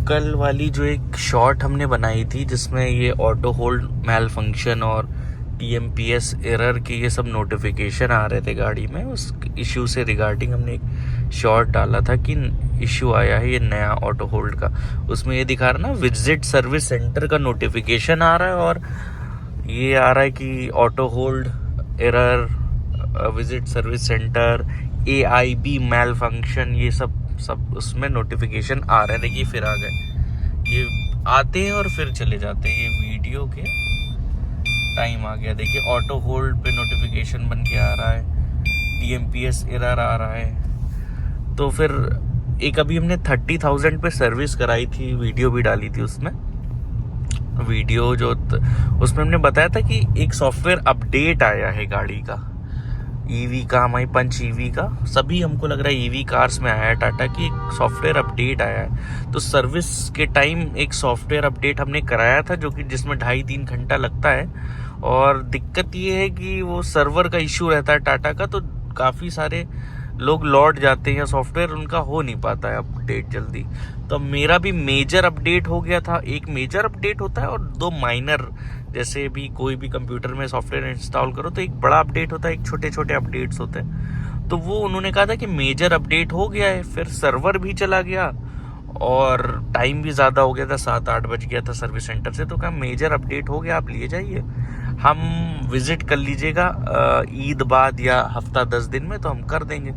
कल वाली जो एक शॉर्ट हमने बनाई थी जिसमें ये ऑटो होल्ड मैल फंक्शन और TMPS एरर के ये सब नोटिफिकेशन आ रहे थे गाड़ी में, उस इशू से रिगार्डिंग हमने एक शॉर्ट डाला था कि इशू आया है ये नया ऑटो होल्ड का। उसमें ये दिखा रहा ना विजिट सर्विस सेंटर का नोटिफिकेशन आ रहा है और ये आ रहा है कि auto hold error, visit service centre, AIB मैल फंक्शन, ये सब उसमें नोटिफिकेशन आ रहे हैं। देखिए फिर आ गए, ये आते हैं और फिर चले जाते हैं। ये वीडियो के टाइम आ गया, देखिए ऑटो होल्ड पे नोटिफिकेशन बन के आ रहा है, TMPS एरर आ रहा है। तो फिर एक अभी हमने 30,000 पे सर्विस कराई थी, वीडियो भी डाली थी उसमें। वीडियो जो उसमें हमने बताया था कि एक सॉफ्टवेयर अपडेट आया है गाड़ी का, EV का, हमारी पंच EV का, सभी हमको लग रहा है EV कार्स में आया है टाटा की, एक सॉफ्टवेयर अपडेट आया है। तो सर्विस के टाइम एक सॉफ्टवेयर अपडेट हमने कराया था जो कि जिसमें 2.5-3 घंटा लगता है। और दिक्कत ये है कि वो सर्वर का इशू रहता है टाटा का, तो काफ़ी सारे लोग लौट जाते हैं, सॉफ्टवेयर उनका हो नहीं पाता है अपडेट जल्दी। तो मेरा भी मेजर अपडेट हो गया था। एक मेजर अपडेट होता है और 2 माइनर, जैसे भी कोई भी कंप्यूटर में सॉफ्टवेयर इंस्टॉल करो तो एक बड़ा अपडेट होता है, एक छोटे छोटे अपडेट्स होते हैं। तो वो उन्होंने कहा था कि मेजर अपडेट हो गया है, फिर सर्वर भी चला गया और टाइम भी ज़्यादा हो गया था, 7-8 बज गया था सर्विस सेंटर से। तो कहा मेजर अपडेट हो गया, आप लिए जाइए, हम विजिट कर लीजिएगा ईद बाद या हफ्ता 10 दिन में, तो हम कर देंगे।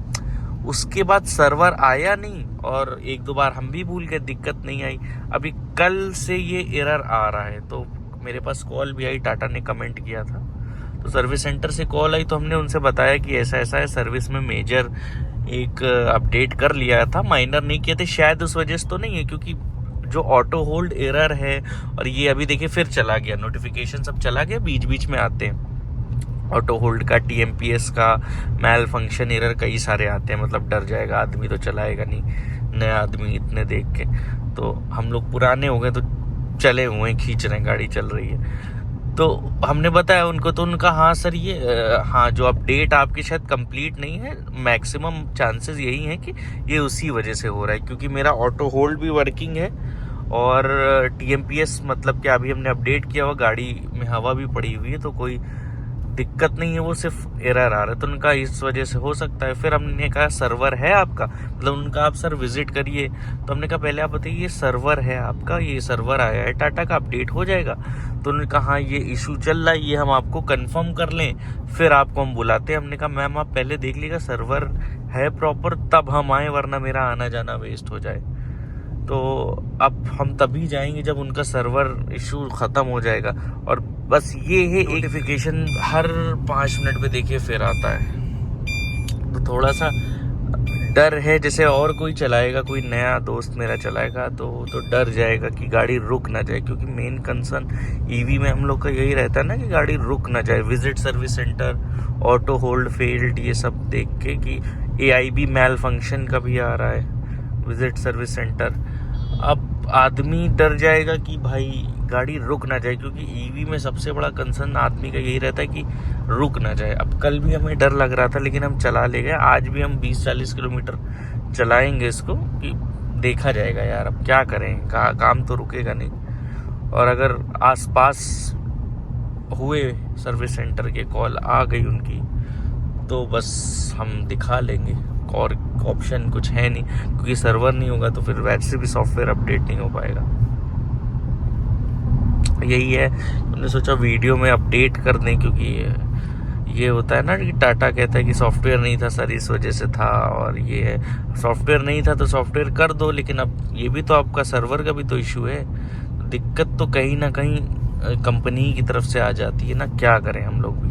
उसके बाद सर्वर आया नहीं और 1-2 बार हम भी भूल गए, दिक्कत नहीं आई। अभी कल से ये एरर आ रहा है, तो मेरे पास कॉल भी आई, टाटा ने कमेंट किया था, तो सर्विस सेंटर से कॉल आई, तो हमने उनसे बताया कि ऐसा ऐसा है, सर्विस में मेजर एक अपडेट कर लिया था, माइनर नहीं किए थे। शायद उस वजह से तो नहीं है, क्योंकि जो ऑटो होल्ड एरर है और ये अभी देखिए फिर चला गया, नोटिफिकेशन सब चला गया, बीच बीच में आते हैं ऑटो होल्ड का, TMPS का, मैल फंक्शन एरर कई सारे आते हैं। मतलब डर जाएगा आदमी, तो चलाएगा नहीं, नया आदमी इतने देख के। तो हम लोग पुराने हो गए तो चले हुए हैं, खींच रहे हैं, गाड़ी चल रही है। तो हमने बताया उनको, तो उनका हाँ सर ये हाँ जो अपडेट आपकी शायद कंप्लीट नहीं है, मैक्सिमम चांसेस यही हैं कि ये उसी वजह से हो रहा है, क्योंकि मेरा ऑटो होल्ड भी वर्किंग है और TMPS मतलब क्या अभी हमने अपडेट किया हुआ, गाड़ी में हवा भी पड़ी हुई है, तो कोई दिक्कत नहीं है, वो सिर्फ एरर आ रहा है। तो उनका इस वजह से हो सकता है। फिर हमने कहा सर्वर है आपका, मतलब उनका आप सर विजिट करिए, तो हमने कहा पहले आप बताइए ये सर्वर है आपका, ये सर्वर आया है टाटा का, अपडेट हो जाएगा। तो उन्होंने कहा हाँ ये इशू चल रहा है, ये हम आपको कंफर्म कर लें फिर आपको हम बुलाते हैं। हमने कहा मैम आप पहले देख लीजिएगा सर्वर है प्रॉपर, तब हम आए, वरना मेरा आना जाना वेस्ट हो जाए। तो अब हम तभी जाएंगे जब उनका सर्वर इशू ख़त्म हो जाएगा। और बस ये है, नोटिफिकेशन हर 5 मिनट पे देखिए फिर आता है, तो थोड़ा सा डर है। जैसे और कोई चलाएगा, कोई नया दोस्त मेरा चलाएगा तो डर जाएगा कि गाड़ी रुक ना जाए, क्योंकि मेन कंसर्न EV में हम लोग का यही रहता है ना कि गाड़ी रुक ना जाए। Visit service centre, auto hold failed, ये सब देख के कि AIB मैल फंक्शन का भी आ रहा है, विजिट सर्विस सेंटर। अब आदमी डर जाएगा कि भाई गाड़ी रुक ना जाए, क्योंकि EV में सबसे बड़ा कंसर्न आदमी का यही रहता है कि रुक ना जाए। अब कल भी हमें डर लग रहा था, लेकिन हम चला ले गए। आज भी हम 20-40 किलोमीटर चलाएंगे इसको, कि देखा जाएगा यार, अब क्या करें, काम तो रुकेगा नहीं। और अगर आसपास हुए सर्विस सेंटर के कॉल आ गई उनकी, तो बस हम दिखा लेंगे, और ऑप्शन कुछ है नहीं, क्योंकि सर्वर नहीं होगा तो फिर वैसे भी सॉफ्टवेयर अपडेट नहीं हो पाएगा। यही है, हमने सोचा वीडियो में अपडेट कर दें, क्योंकि ये होता है ना कि टाटा कहता है कि सॉफ्टवेयर नहीं था सर, इस वजह से था, और ये है सॉफ्टवेयर नहीं था तो सॉफ्टवेयर कर दो, लेकिन अब ये भी तो आपका सर्वर का भी तो इशू है। दिक्कत तो कहीं ना कहीं कंपनी की तरफ से आ जाती है ना, क्या करें हम लोग भी,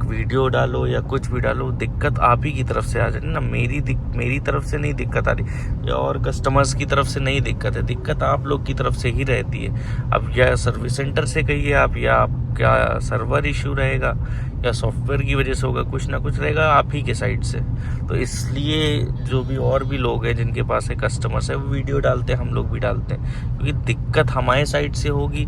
वीडियो डालो या कुछ भी डालो, दिक्कत आप ही की तरफ से आ जाए ना। मेरी तरफ से नहीं दिक्कत आ रही, या और कस्टमर्स की तरफ से नहीं दिक्कत है, दिक्कत आप लोग की तरफ से ही रहती है। अब या सर्विस सेंटर से कहिए आप, या क्या सर्वर इशू रहेगा, या सॉफ्टवेयर की वजह से होगा, कुछ ना कुछ रहेगा आप ही के साइड से। तो इसलिए जो भी और भी लोग हैं जिनके पास है कस्टमर्स है, वो वीडियो डालते हैं, हम लोग भी डालते हैं, क्योंकि दिक्कत हमारे साइड से होगी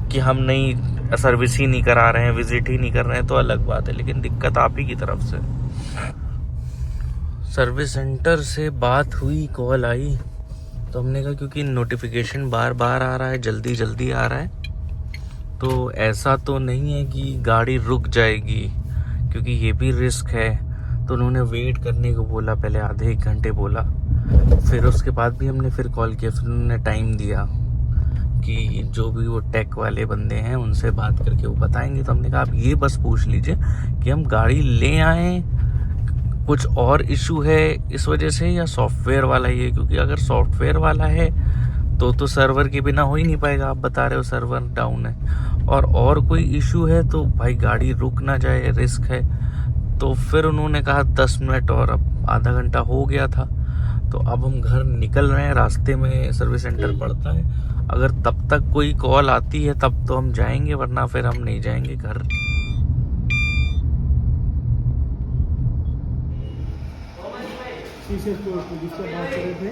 कि हम नहीं सर्विस ही नहीं करा रहे हैं, विजिट ही नहीं कर रहे हैं, तो अलग बात है, लेकिन दिक्कत आप ही की तरफ से। सर्विस सेंटर से बात हुई, कॉल आई तो हमने कहा क्योंकि नोटिफिकेशन बार बार आ रहा है, जल्दी जल्दी आ रहा है, तो ऐसा तो नहीं है कि गाड़ी रुक जाएगी, क्योंकि ये भी रिस्क है। तो उन्होंने वेट करने को बोला, पहले आधे एक घंटे बोला, फिर उसके बाद भी हमने फिर कॉल किया, फिर उन्होंने टाइम दिया कि जो भी वो टेक वाले बंदे हैं उनसे बात करके वो बताएंगे। तो हमने कहा आप ये बस पूछ लीजिए कि हम गाड़ी ले आएँ, कुछ और इशू है इस वजह से, या सॉफ्टवेयर वाला ही है। क्योंकि अगर सॉफ्टवेयर वाला है तो सर्वर के बिना हो ही नहीं पाएगा, आप बता रहे हो सर्वर डाउन है, और कोई इशू है तो भाई गाड़ी रुक ना जाए, रिस्क है। तो फिर उन्होंने कहा 10 मिनट, और अब आधा घंटा हो गया था। तो अब हम घर निकल रहे हैं, रास्ते में सर्विस सेंटर पड़ता है, अगर तब तक कोई कॉल आती है तब तो हम जाएंगे, वरना फिर हम नहीं जाएंगे घर। जिससे बात कर रहे थे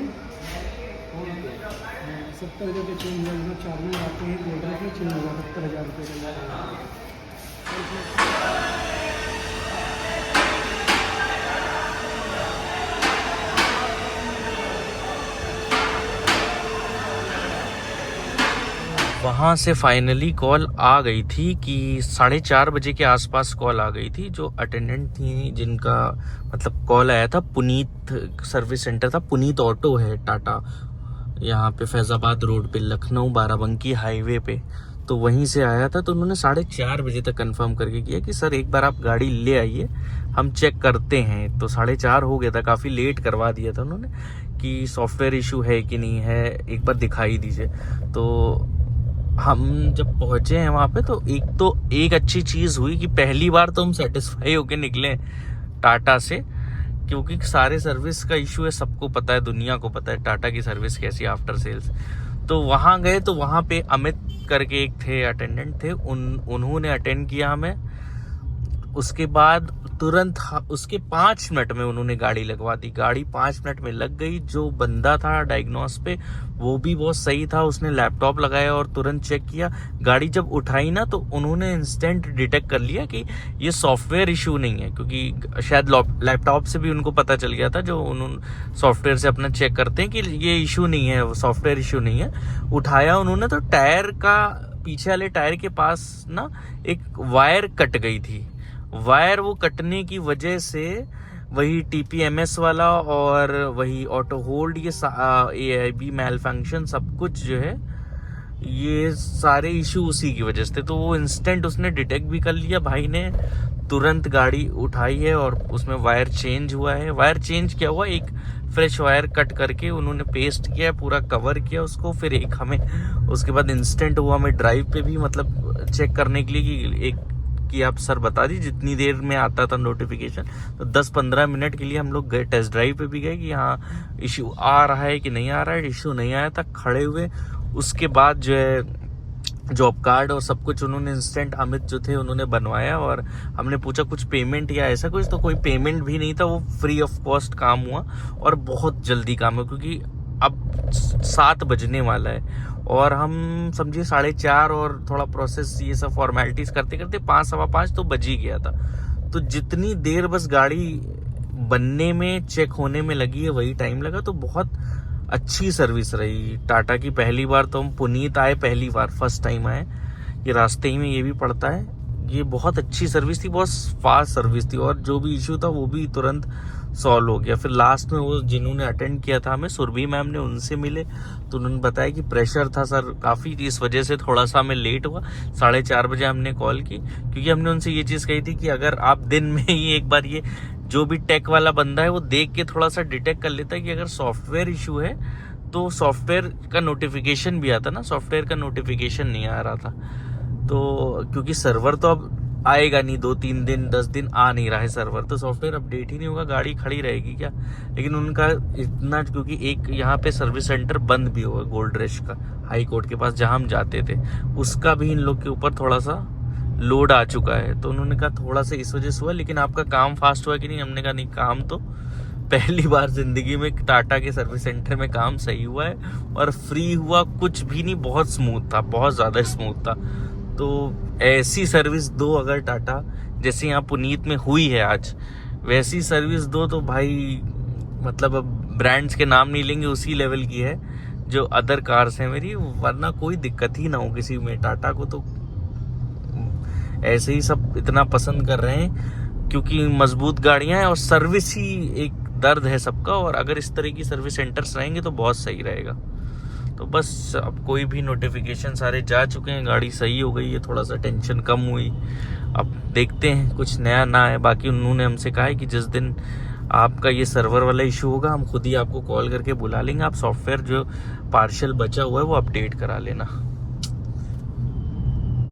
70,000 के चेंज लगभग 4 में आते हैं, गोल्डर के चेंज होगा 70,000 रुपये का। वहाँ से फाइनली कॉल आ गई थी कि 4:30 बजे के आसपास कॉल आ गई थी। जो अटेंडेंट थी जिनका मतलब कॉल आया था, पुनीत सर्विस सेंटर था, पुनीत ऑटो है टाटा, यहाँ पे फैजाबाद रोड पे, लखनऊ बाराबंकी हाईवे पे, तो वहीं से आया था। तो उन्होंने 4:30 बजे तक कंफर्म करके किया कि सर एक बार आप गाड़ी ले आइए, हम चेक करते हैं। तो 4:30 हो गया था, काफ़ी लेट करवा दिया था उन्होंने कि सॉफ्टवेयर इशू है कि नहीं है, एक बार दिखाई दीजिए। तो हम जब पहुंचे हैं वहाँ पे, तो एक अच्छी चीज़ हुई कि पहली बार तो हम सेटिस्फाई होके निकले टाटा से, क्योंकि सारे सर्विस का इशू है, सबको पता है, दुनिया को पता है टाटा की सर्विस कैसी आफ्टर सेल्स। तो वहाँ गए तो वहाँ पे अमित करके एक थे अटेंडेंट थे, उन्होंने अटेंड किया हमें। उसके बाद तुरंत उसके 5 मिनट में उन्होंने गाड़ी लगवा दी। गाड़ी 5 मिनट में लग गई। जो बंदा था डायग्नोस पे वो भी बहुत सही था, उसने लैपटॉप लगाया और तुरंत चेक किया। गाड़ी जब उठाई ना तो उन्होंने इंस्टेंट डिटेक्ट कर लिया कि ये सॉफ्टवेयर इशू नहीं है, क्योंकि शायद लैपटॉप से भी उनको पता चल गया था, जो उन्होंने सॉफ्टवेयर से अपना चेक करते हैं कि ये इशू नहीं है, सॉफ्टवेयर इशू नहीं है। उठाया उन्होंने तो टायर का, पीछे वाले टायर के पास ना एक वायर कट गई थी। वायर वो कटने की वजह से वही TPMS वाला और वही ऑटो होल्ड, ये AIB मैल फंक्शन, सब कुछ जो है ये सारे इशू उसी की वजह से। तो वो इंस्टेंट उसने डिटेक्ट भी कर लिया, भाई ने तुरंत गाड़ी उठाई है और उसमें वायर चेंज हुआ है। वायर चेंज क्या हुआ, एक फ्रेश वायर कट करके उन्होंने पेस्ट किया, पूरा कवर किया उसको। फिर एक हमें उसके बाद इंस्टेंट हुआ हमें ड्राइव पे भी मतलब चेक करने के लिए कि आप सर बता दीजिए, जितनी देर में आता था नोटिफिकेशन, तो 10-15 मिनट के लिए हम लोग गए, टेस्ट ड्राइव पे भी गए कि हाँ इशू आ रहा है कि नहीं आ रहा है। इशू नहीं आया था, खड़े हुए। उसके बाद जो है जॉब कार्ड और सब कुछ उन्होंने इंस्टेंट, अमित जो थे उन्होंने बनवाया। और हमने पूछा कुछ पेमेंट या ऐसा कुछ, तो कोई पेमेंट भी नहीं था, वो फ्री ऑफ कॉस्ट काम हुआ और बहुत जल्दी काम है, क्योंकि अब 7 बजने वाला है और हम समझिए 4:30 और थोड़ा प्रोसेस ये सब फॉर्मेलिटीज करते करते 5-5:15 तो बज ही गया था। तो जितनी देर बस गाड़ी बनने में, चेक होने में लगी है, वही टाइम लगा। तो बहुत अच्छी सर्विस रही टाटा की। पहली बार तो हम पुनीत आए, पहली बार फर्स्ट टाइम आए, ये रास्ते ही में ये भी पड़ता है। ये बहुत अच्छी सर्विस थी, बहुत फास्ट सर्विस थी, और जो भी इशू था वो भी तुरंत सॉल्व हो गया। फिर लास्ट में वो जिन्होंने अटेंड किया था हमें, सुरभि मैम ने, उनसे मिले तो उन्होंने बताया कि प्रेशर था सर काफ़ी, इस वजह से थोड़ा सा हमें लेट हुआ। 4:30 बजे हमने कॉल की, क्योंकि हमने उनसे ये चीज़ कही थी कि अगर आप दिन में ही एक बार ये जो भी टेक वाला बंदा है वो देख के थोड़ा सा डिटेक्ट कर लेता है कि अगर सॉफ्टवेयर इशू है तो सॉफ्टवेयर का नोटिफिकेशन भी आता ना, सॉफ्टवेयर का नोटिफिकेशन नहीं आ रहा था। तो क्योंकि सर्वर तो अब आएगा नहीं, 2-3 दिन 10 दिन आ नहीं रहा है सर्वर, तो सॉफ्टवेयर अपडेट ही नहीं होगा, गाड़ी खड़ी रहेगी क्या। लेकिन उनका इतना, क्योंकि एक यहाँ पे सर्विस सेंटर बंद भी हुआ गोल्ड रश का, हाई कोर्ट के पास जहाँ हम जाते थे, उसका भी इन लोग के ऊपर थोड़ा सा लोड आ चुका है। तो उन्होंने कहा थोड़ा सा इस वजह से हुआ, लेकिन आपका काम फास्ट हुआ कि नहीं। हमने कहा नहीं, काम तो पहली बार जिंदगी में टाटा के सर्विस सेंटर में काम सही हुआ है और फ्री हुआ, कुछ भी नहीं, बहुत स्मूथ था, बहुत ज़्यादा स्मूथ था। तो ऐसी सर्विस दो अगर टाटा, जैसे यहाँ पुनीत में हुई है आज, वैसी सर्विस दो तो भाई मतलब अब ब्रांड्स के नाम नहीं लेंगे, उसी लेवल की है। जो अदर कार्स हैं मेरी, वरना कोई दिक्कत ही ना हो किसी में। टाटा को तो ऐसे ही सब इतना पसंद कर रहे हैं क्योंकि मजबूत गाड़ियां हैं और सर्विस ही एक दर्द है सबका, और अगर इस तरह की सर्विस सेंटर्स रहेंगे तो बहुत सही रहेगा। तो बस अब कोई भी नोटिफिकेशन सारे जा चुके हैं, गाड़ी सही हो गई है, थोड़ा सा टेंशन कम हुई। अब देखते हैं कुछ नया ना है। बाकी उन्होंने हमसे कहा है कि जिस दिन आपका ये सर्वर वाला इशू होगा हम खुद ही आपको कॉल करके बुला लेंगे, आप सॉफ्टवेयर जो पार्शियल बचा हुआ है वो अपडेट करा लेना।